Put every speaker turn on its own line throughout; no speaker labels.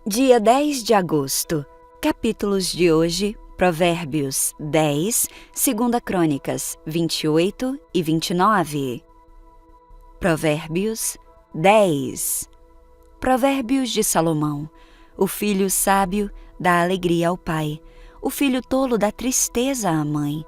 Dia 10 de agosto. Capítulos de hoje: Provérbios 10, 2 Crônicas 28 e 29. Provérbios 10. Provérbios de Salomão. O filho sábio dá alegria ao pai, o filho tolo dá tristeza à mãe.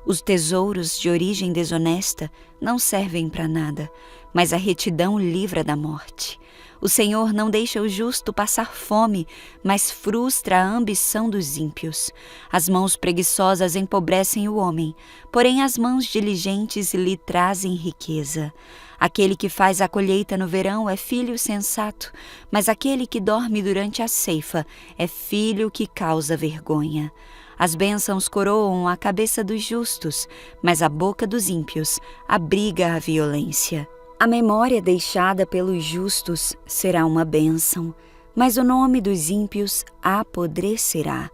Os tesouros de origem desonesta não servem para nada, mas a retidão livra da morte. O Senhor não deixa o justo passar fome, mas frustra a ambição dos ímpios. As mãos preguiçosas empobrecem o homem, porém as mãos diligentes lhe trazem riqueza. Aquele que faz a colheita no verão é filho sensato, mas aquele que dorme durante a ceifa é filho que causa vergonha. As bênçãos coroam a cabeça dos justos, mas a boca dos ímpios abriga a violência. A memória deixada pelos justos será uma bênção, mas o nome dos ímpios apodrecerá.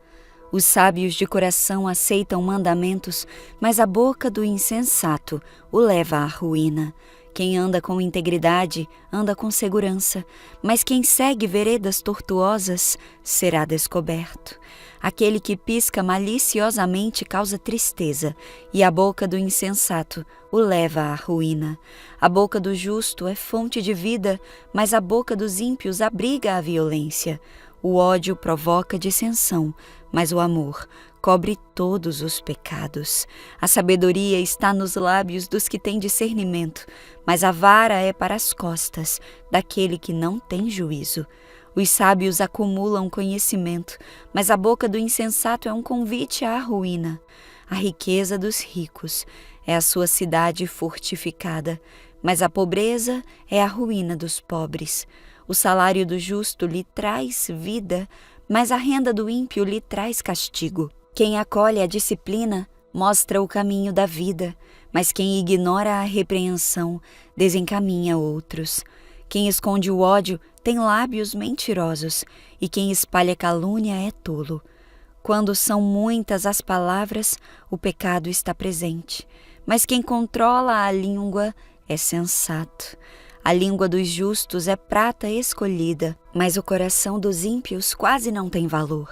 Os sábios de coração aceitam mandamentos, mas a boca do insensato o leva à ruína. Quem anda com integridade anda com segurança, mas quem segue veredas tortuosas será descoberto. Aquele que pisca maliciosamente causa tristeza, e a boca do insensato o leva à ruína. A boca do justo é fonte de vida, mas a boca dos ímpios abriga a violência. O ódio provoca dissensão, mas o amor cobre todos os pecados. A sabedoria está nos lábios dos que têm discernimento, mas a vara é para as costas daquele que não tem juízo. Os sábios acumulam conhecimento, mas a boca do insensato é um convite à ruína. A riqueza dos ricos é a sua cidade fortificada, mas a pobreza é a ruína dos pobres. O salário do justo lhe traz vida, mas a renda do ímpio lhe traz castigo. Quem acolhe a disciplina mostra o caminho da vida, mas quem ignora a repreensão desencaminha outros. Quem esconde o ódio tem lábios mentirosos, e quem espalha calúnia é tolo. Quando são muitas as palavras, o pecado está presente, mas quem controla a língua é sensato. A língua dos justos é prata escolhida, mas o coração dos ímpios quase não tem valor.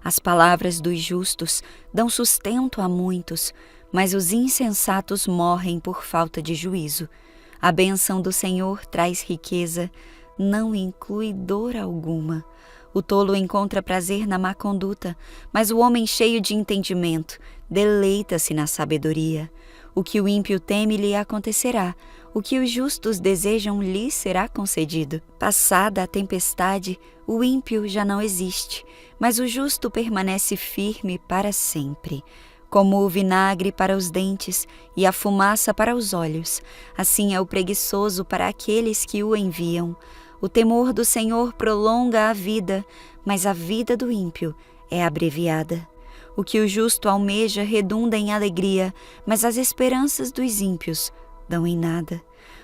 As palavras dos justos dão sustento a muitos, mas os insensatos morrem por falta de juízo. A bênção do Senhor traz riqueza, não inclui dor alguma. O tolo encontra prazer na má conduta, mas o homem cheio de entendimento deleita-se na sabedoria. O que o ímpio teme lhe acontecerá, o que os justos desejam lhe será concedido. Passada a tempestade, o ímpio já não existe, mas o justo permanece firme para sempre. Como o vinagre para os dentes e a fumaça para os olhos, assim é o preguiçoso para aqueles que o enviam. O temor do Senhor prolonga a vida, mas a vida do ímpio é abreviada. O que o justo almeja redunda em alegria, mas as esperanças dos ímpios dão em nada.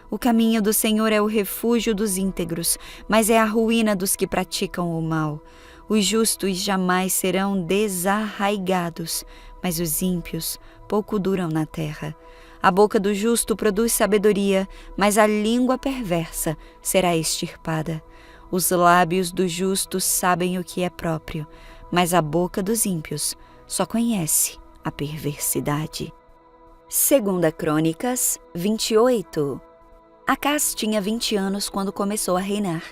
O caminho do Senhor é o refúgio dos íntegros, mas é a ruína dos que praticam o mal. Os justos jamais serão desarraigados, mas os ímpios pouco duram na terra. A boca do justo produz sabedoria, mas a língua perversa será extirpada. Os lábios do justo sabem o que é próprio, mas a boca dos ímpios só conhece a perversidade. 2 Crônicas 28. Acás tinha 20 anos quando começou a reinar,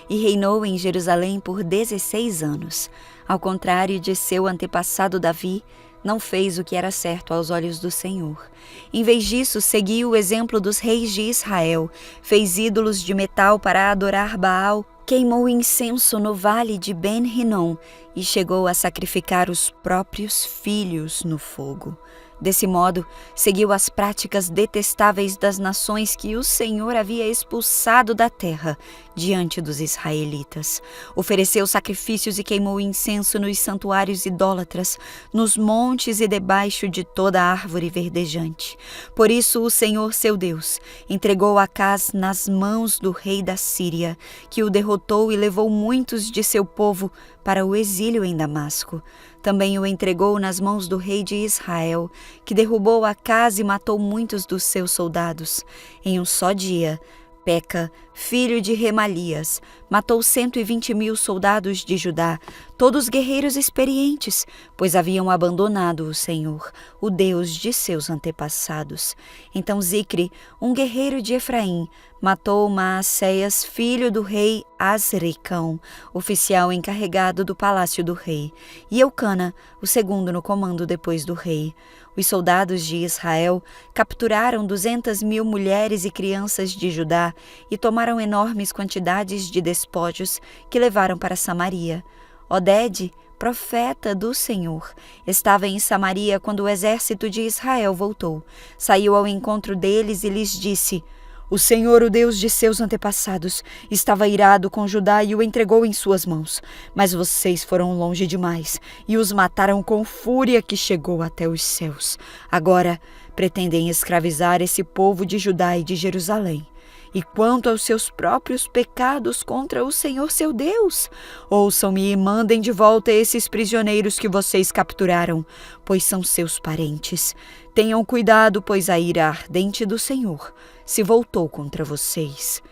e reinou em Jerusalém por 16 anos. Ao contrário de seu antepassado Davi, não fez o que era certo aos olhos do Senhor. Em vez disso, seguiu o exemplo dos reis de Israel, fez ídolos de metal para adorar Baal, queimou incenso no vale de Ben-Rinom e chegou a sacrificar os próprios filhos no fogo. Desse modo, seguiu as práticas detestáveis das nações que o Senhor havia expulsado da terra diante dos israelitas. Ofereceu sacrifícios e queimou incenso nos santuários idólatras, nos montes e debaixo de toda árvore verdejante. Por isso o Senhor, seu Deus, entregou Acás nas mãos do rei da Síria, que o derrotou e levou muitos de seu povo para o exílio em Damasco. Também o entregou nas mãos do rei de Israel, que derrubou Acás e matou muitos dos seus soldados. Em um só dia, Peca, filho de Remalias, matou 120.000 soldados de Judá, todos guerreiros experientes, pois haviam abandonado o Senhor, o Deus de seus antepassados. Então Zicre, um guerreiro de Efraim, matou Maacéias, filho do rei Azricão, oficial encarregado do palácio do rei, e Eucana, o segundo no comando depois do rei. Os soldados de Israel capturaram 200.000 mulheres e crianças de Judá e tomaram enormes quantidades de despojos que levaram para Samaria. Oded, profeta do Senhor, estava em Samaria quando o exército de Israel voltou. Saiu ao encontro deles e lhes disse: "O Senhor, o Deus de seus antepassados, estava irado com Judá e o entregou em suas mãos. Mas vocês foram longe demais e os mataram com fúria que chegou até os céus. Agora pretendem escravizar esse povo de Judá e de Jerusalém. E quanto aos seus próprios pecados contra o Senhor seu Deus, ouçam-me e mandem de volta esses prisioneiros que vocês capturaram, pois são seus parentes. Tenham cuidado, pois a ira ardente do Senhor se voltou contra vocês."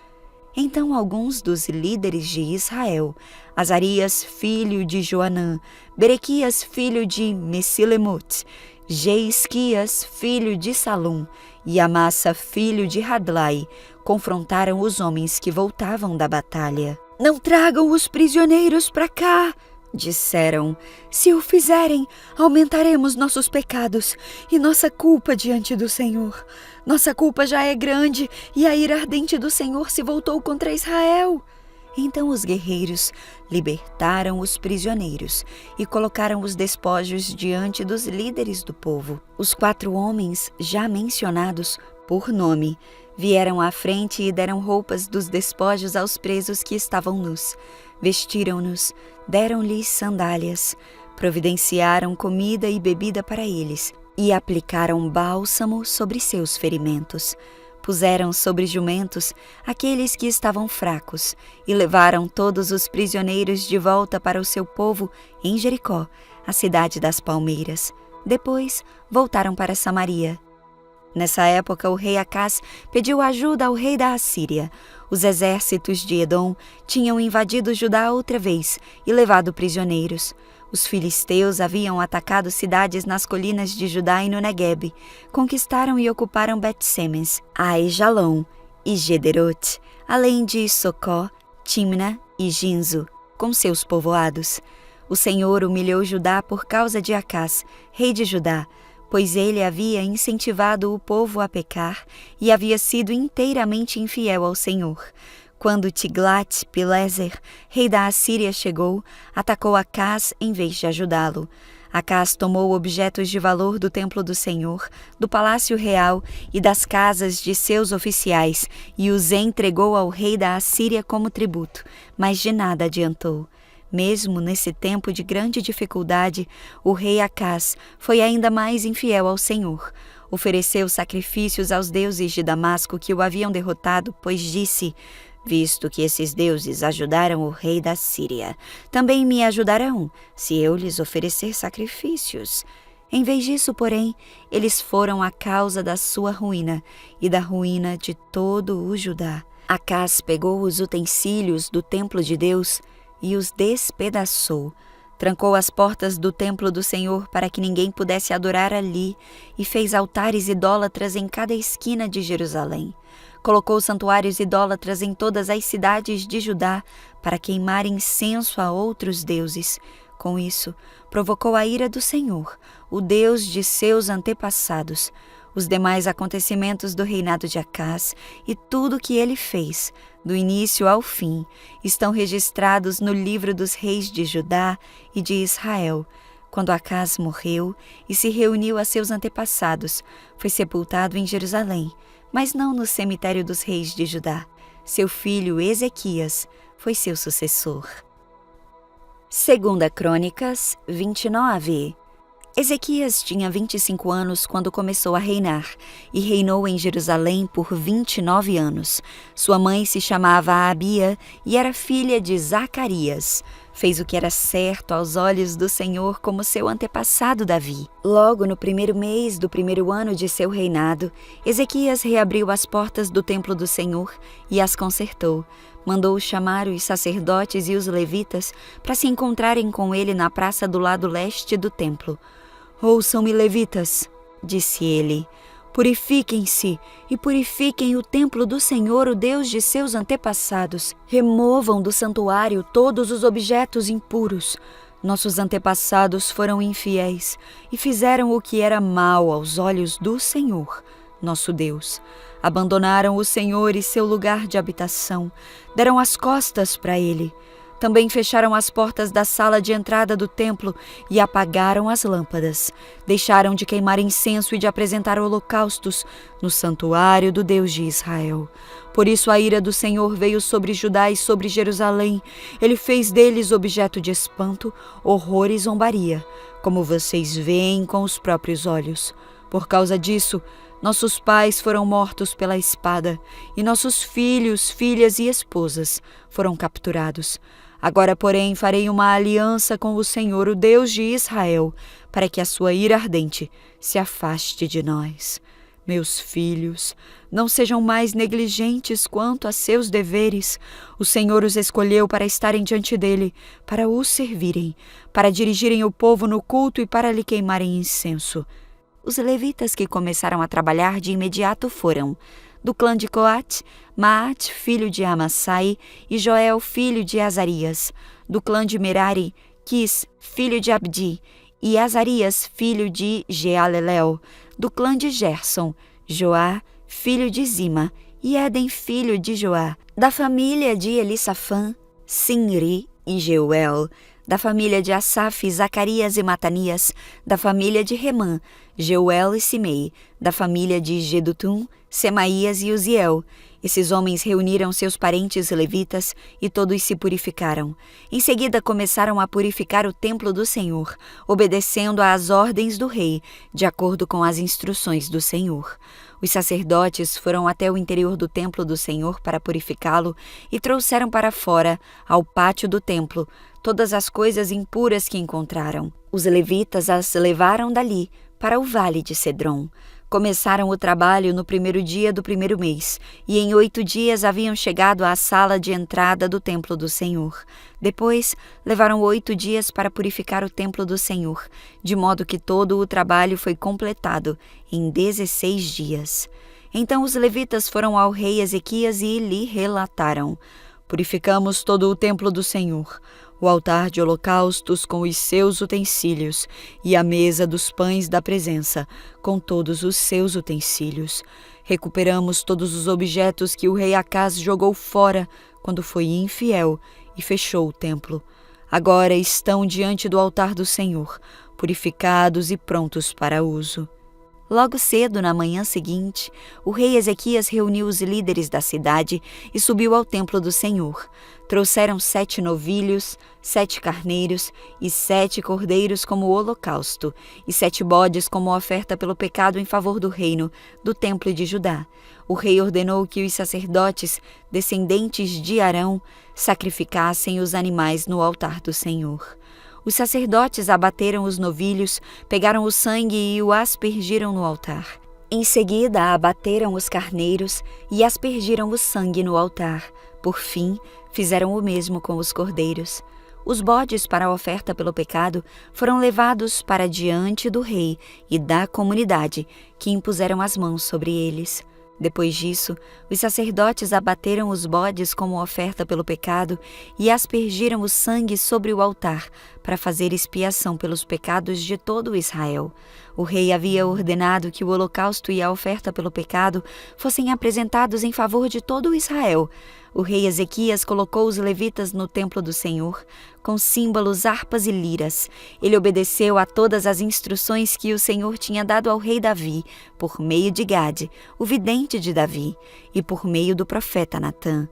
Então alguns dos líderes de Israel, Azarias, filho de Joanã, Berequias, filho de Mesilemote, Jeisquias, filho de Salum, e Amassa, filho de Hadlai, confrontaram os homens que voltavam da batalha. "Não tragam os prisioneiros para cá", disseram. "Se o fizerem, aumentaremos nossos pecados e nossa culpa diante do Senhor. Nossa culpa já é grande e a ira ardente do Senhor se voltou contra Israel." Então os guerreiros libertaram os prisioneiros e colocaram os despojos diante dos líderes do povo. Os 4 homens, já mencionados por nome, vieram à frente e deram roupas dos despojos aos presos que estavam nus. Vestiram-nos, deram-lhes sandálias, providenciaram comida e bebida para eles e aplicaram bálsamo sobre seus ferimentos. Puseram sobre jumentos aqueles que estavam fracos e levaram todos os prisioneiros de volta para o seu povo em Jericó, a cidade das palmeiras. Depois voltaram para Samaria. Nessa época, o rei Acás pediu ajuda ao rei da Assíria. Os exércitos de Edom tinham invadido Judá outra vez e levado prisioneiros. Os filisteus haviam atacado cidades nas colinas de Judá e no Neguebe, conquistaram e ocuparam Bet-Semes, Aijalon e Gederote, além de Socó, Timna e Ginzo, com seus povoados. O Senhor humilhou Judá por causa de Acás, rei de Judá, pois ele havia incentivado o povo a pecar e havia sido inteiramente infiel ao Senhor. Quando Tiglat-Pileser, rei da Assíria, chegou, atacou Acás em vez de ajudá-lo. Acás tomou objetos de valor do templo do Senhor, do palácio real e das casas de seus oficiais e os entregou ao rei da Assíria como tributo, mas de nada adiantou. Mesmo nesse tempo de grande dificuldade, o rei Acás foi ainda mais infiel ao Senhor. Ofereceu sacrifícios aos deuses de Damasco que o haviam derrotado, pois disse: "Visto que esses deuses ajudaram o rei da Síria, também me ajudarão, se eu lhes oferecer sacrifícios." Em vez disso, porém, eles foram a causa da sua ruína e da ruína de todo o Judá. Acás pegou os utensílios do templo de Deus e os despedaçou. Trancou as portas do templo do Senhor para que ninguém pudesse adorar ali e fez altares idólatras em cada esquina de Jerusalém. Colocou santuários idólatras em todas as cidades de Judá para queimar incenso a outros deuses. Com isso, provocou a ira do Senhor, o Deus de seus antepassados. Os demais acontecimentos do reinado de Acás e tudo o que ele fez, do início ao fim, estão registrados no livro dos reis de Judá e de Israel. Quando Acás morreu e se reuniu a seus antepassados, foi sepultado em Jerusalém, mas não no cemitério dos reis de Judá. Seu filho Ezequias foi seu sucessor. 2 Crônicas 29. Ezequias tinha 25 anos quando começou a reinar e reinou em Jerusalém por 29 anos. Sua mãe se chamava Abia e era filha de Zacarias. Fez o que era certo aos olhos do Senhor como seu antepassado Davi. Logo no 1º mês do 1º ano de seu reinado, Ezequias reabriu as portas do templo do Senhor e as consertou. mandou chamar os sacerdotes e os levitas para se encontrarem com ele na praça do lado leste do templo. "Ouçam-me, levitas", disse ele, "purifiquem-se e purifiquem o templo do Senhor, o Deus de seus antepassados. Removam do santuário todos os objetos impuros. Nossos antepassados foram infiéis e fizeram o que era mal aos olhos do Senhor, nosso Deus. Abandonaram o Senhor e seu lugar de habitação, deram as costas para ele. Também fecharam as portas da sala de entrada do templo e apagaram as lâmpadas. Deixaram de queimar incenso e de apresentar holocaustos no santuário do Deus de Israel. Por isso a ira do Senhor veio sobre Judá e sobre Jerusalém. Ele fez deles objeto de espanto, horror e zombaria, como vocês veem com os próprios olhos. Por causa disso, nossos pais foram mortos pela espada, e nossos filhos, filhas e esposas foram capturados. Agora, porém, farei uma aliança com o Senhor, o Deus de Israel, para que a sua ira ardente se afaste de nós. Meus filhos, não sejam mais negligentes quanto a seus deveres. O Senhor os escolheu para estarem diante dele, para o servirem, para dirigirem o povo no culto e para lhe queimarem incenso." Os levitas que começaram a trabalhar de imediato foram: do clã de Coate, Maat, filho de Amassai, e Joel, filho de Azarias; do clã de Merari, Quis, filho de Abdi, e Azarias, filho de Jealelel; do clã de Gerson, Joá, filho de Zima, e Éden, filho de Joá; da família de Elisafã, Sinri e Jeuel; da família de Asaf, Zacarias e Matanias; da família de Remã, Jeuel e Simei; da família de Jedutum, Semaías e Uziel. Esses homens reuniram seus parentes levitas e todos se purificaram. Em seguida começaram a purificar o templo do Senhor, obedecendo às ordens do rei, de acordo com as instruções do Senhor. Os sacerdotes foram até o interior do templo do Senhor para purificá-lo e trouxeram para fora, ao pátio do templo, todas as coisas impuras que encontraram. Os levitas as levaram dali para o vale de Cedron. Começaram o trabalho no primeiro dia do primeiro mês, e em 8 dias haviam chegado à sala de entrada do templo do Senhor. Depois, levaram 8 dias para purificar o templo do Senhor, de modo que todo o trabalho foi completado em 16 dias. Então os levitas foram ao rei Ezequias e lhe relataram: "Purificamos todo o templo do Senhor, o altar de holocaustos com os seus utensílios e a mesa dos pães da presença com todos os seus utensílios. Recuperamos todos os objetos que o rei Acaz jogou fora quando foi infiel e fechou o templo. Agora estão diante do altar do Senhor, purificados e prontos para uso." Logo cedo, na manhã seguinte, o rei Ezequias reuniu os líderes da cidade e subiu ao templo do Senhor. Trouxeram 7 novilhos, 7 carneiros e 7 cordeiros como holocausto, e 7 bodes como oferta pelo pecado em favor do reino, do templo de Judá. O rei ordenou que os sacerdotes, descendentes de Arão, sacrificassem os animais no altar do Senhor. Os sacerdotes abateram os novilhos, pegaram o sangue e o aspergiram no altar. Em seguida, abateram os carneiros e aspergiram o sangue no altar. Por fim, fizeram o mesmo com os cordeiros. Os bodes para a oferta pelo pecado foram levados para diante do rei e da comunidade, que impuseram as mãos sobre eles. Depois disso, os sacerdotes abateram os bodes como oferta pelo pecado e aspergiram o sangue sobre o altar para fazer expiação pelos pecados de todo Israel. O rei havia ordenado que o holocausto e a oferta pelo pecado fossem apresentados em favor de todo Israel. O rei Ezequias colocou os levitas no templo do Senhor, com símbolos, harpas e liras. Ele obedeceu a todas as instruções que o Senhor tinha dado ao rei Davi, por meio de Gade, o vidente de Davi, e por meio do profeta Natã.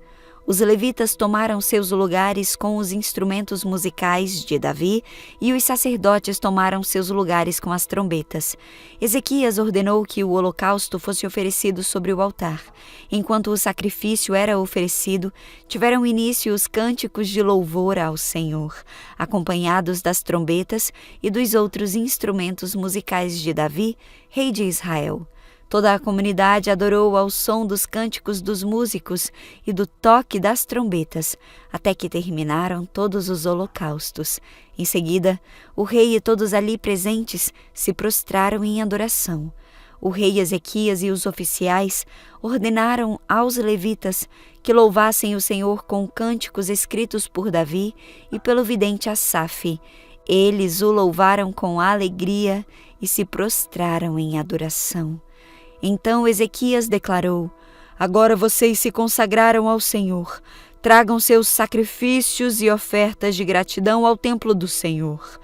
Os levitas tomaram seus lugares com os instrumentos musicais de Davi e os sacerdotes tomaram seus lugares com as trombetas. Ezequias ordenou que o holocausto fosse oferecido sobre o altar. Enquanto o sacrifício era oferecido, tiveram início os cânticos de louvor ao Senhor, acompanhados das trombetas e dos outros instrumentos musicais de Davi, rei de Israel. Toda a comunidade adorou ao som dos cânticos dos músicos e do toque das trombetas, até que terminaram todos os holocaustos. Em seguida, o rei e todos ali presentes se prostraram em adoração. O rei Ezequias e os oficiais ordenaram aos levitas que louvassem o Senhor com cânticos escritos por Davi e pelo vidente Asaf. Eles o louvaram com alegria e se prostraram em adoração. Então Ezequias declarou: Agora vocês se consagraram ao Senhor. Tragam seus sacrifícios e ofertas de gratidão ao templo do Senhor.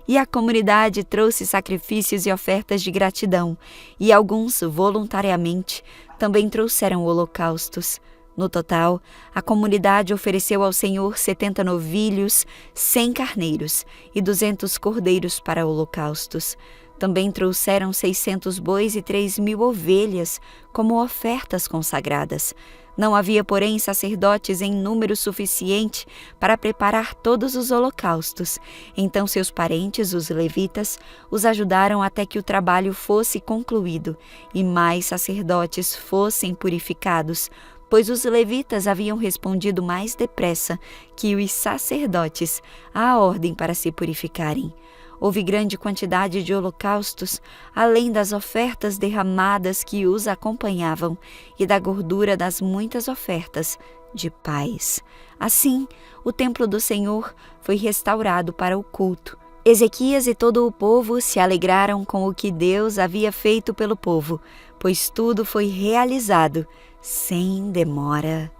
E a comunidade trouxe sacrifícios e ofertas de gratidão, e alguns, voluntariamente, também trouxeram holocaustos. No total, a comunidade ofereceu ao Senhor 70 novilhos, 100 carneiros e 200 cordeiros para holocaustos. Também trouxeram 600 bois e 3.000 ovelhas como ofertas consagradas. Não havia, porém, sacerdotes em número suficiente para preparar todos os holocaustos. Então seus parentes, os levitas, os ajudaram até que o trabalho fosse concluído e mais sacerdotes fossem purificados, pois os levitas haviam respondido mais depressa que os sacerdotes à ordem para se purificarem. Houve grande quantidade de holocaustos, além das ofertas derramadas que os acompanhavam e da gordura das muitas ofertas de paz. Assim, o templo do Senhor foi restaurado para o culto. Ezequias e todo o povo se alegraram com o que Deus havia feito pelo povo, pois tudo foi realizado sem demora.